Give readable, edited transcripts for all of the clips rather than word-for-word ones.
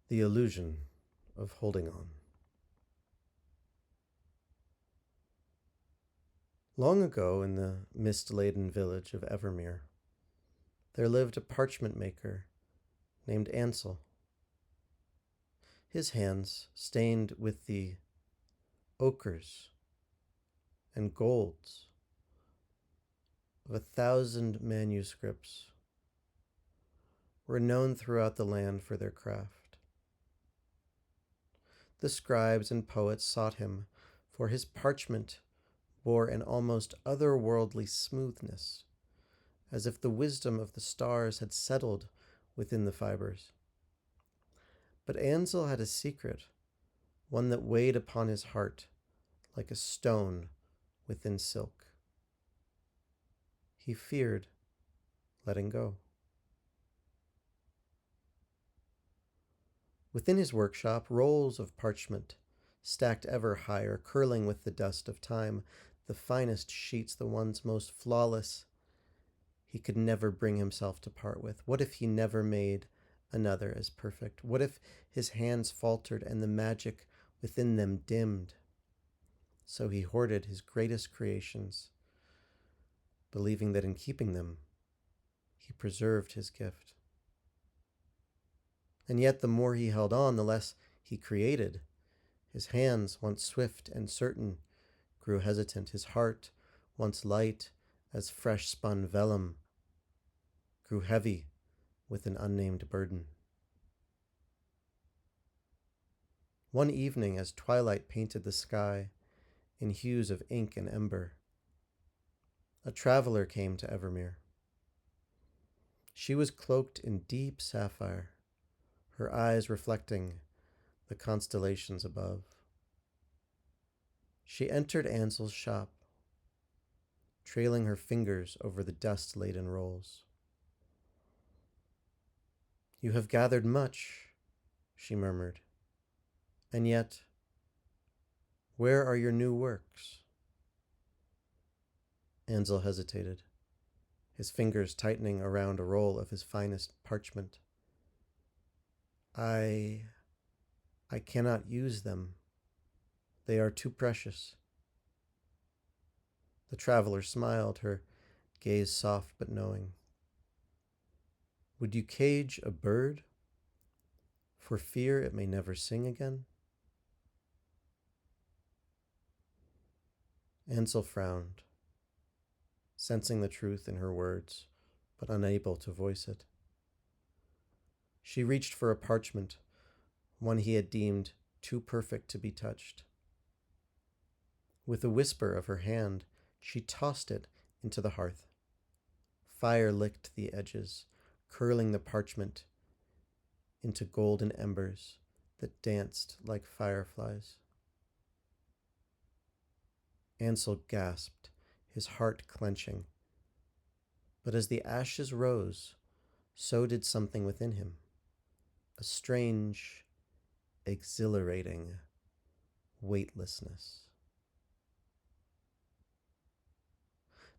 The illusion of holding on. Long ago, in the mist-laden village of Evermere, there lived a parchment maker named Ansel. His hands, stained with the ochres and golds of 1,000 manuscripts, were known throughout the land for their craft. The scribes and poets sought him, for his parchment bore an almost otherworldly smoothness, as if the wisdom of the stars had settled within the fibers. But Ansel had a secret, one that weighed upon his heart like a stone within silk. He feared letting go. Within his workshop, rolls of parchment, stacked ever higher, curling with the dust of time, the finest sheets, the ones most flawless, he could never bring himself to part with. What if he never made another as perfect? What if his hands faltered and the magic within them dimmed? So he hoarded his greatest creations, believing that in keeping them, he preserved his gift. And yet the more he held on, the less he created. His hands, once swift and certain, grew hesitant. His heart, once light as fresh-spun vellum, grew heavy with an unnamed burden. One evening, as twilight painted the sky in hues of ink and ember, a traveler came to Evermere. She was cloaked in deep sapphire, her eyes reflecting the constellations above. She entered Ansel's shop, trailing her fingers over the dust-laden rolls. "You have gathered much," she murmured, "and yet, where are your new works?" Ansel hesitated, his fingers tightening around a roll of his finest parchment. I cannot use them. They are too precious." The traveler smiled, her gaze soft but knowing. "Would you cage a bird for fear it may never sing again?" Ansel frowned, sensing the truth in her words, but unable to voice it. She reached for a parchment, one he had deemed too perfect to be touched. With a whisper of her hand, she tossed it into the hearth. Fire licked the edges, curling the parchment into golden embers that danced like fireflies. Ansel gasped, his heart clenching. But as the ashes rose, so did something within him. A strange, exhilarating weightlessness.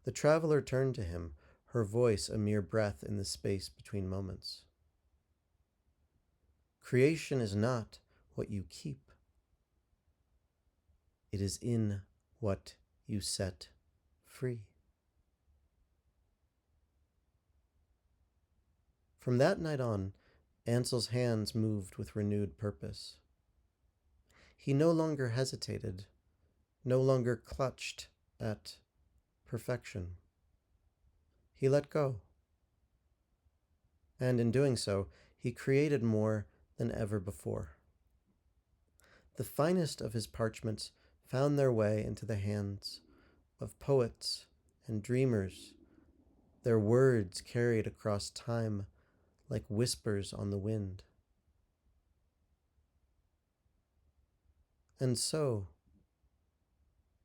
The traveler turned to him, her voice a mere breath in the space between moments. "Creation is not what you keep. It is in what you set free." From that night on, Ansel's hands moved with renewed purpose. He no longer hesitated, no longer clutched at perfection. He let go. And in doing so, he created more than ever before. The finest of his parchments found their way into the hands of poets and dreamers, their words carried across time like whispers on the wind. And so,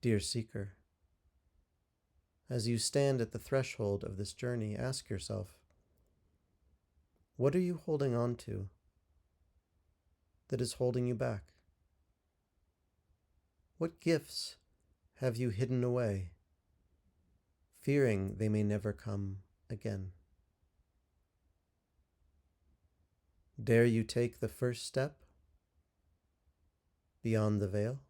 dear seeker, as you stand at the threshold of this journey, ask yourself, what are you holding on to that is holding you back? What gifts have you hidden away, fearing they may never come again? Dare you take the first step beyond the veil?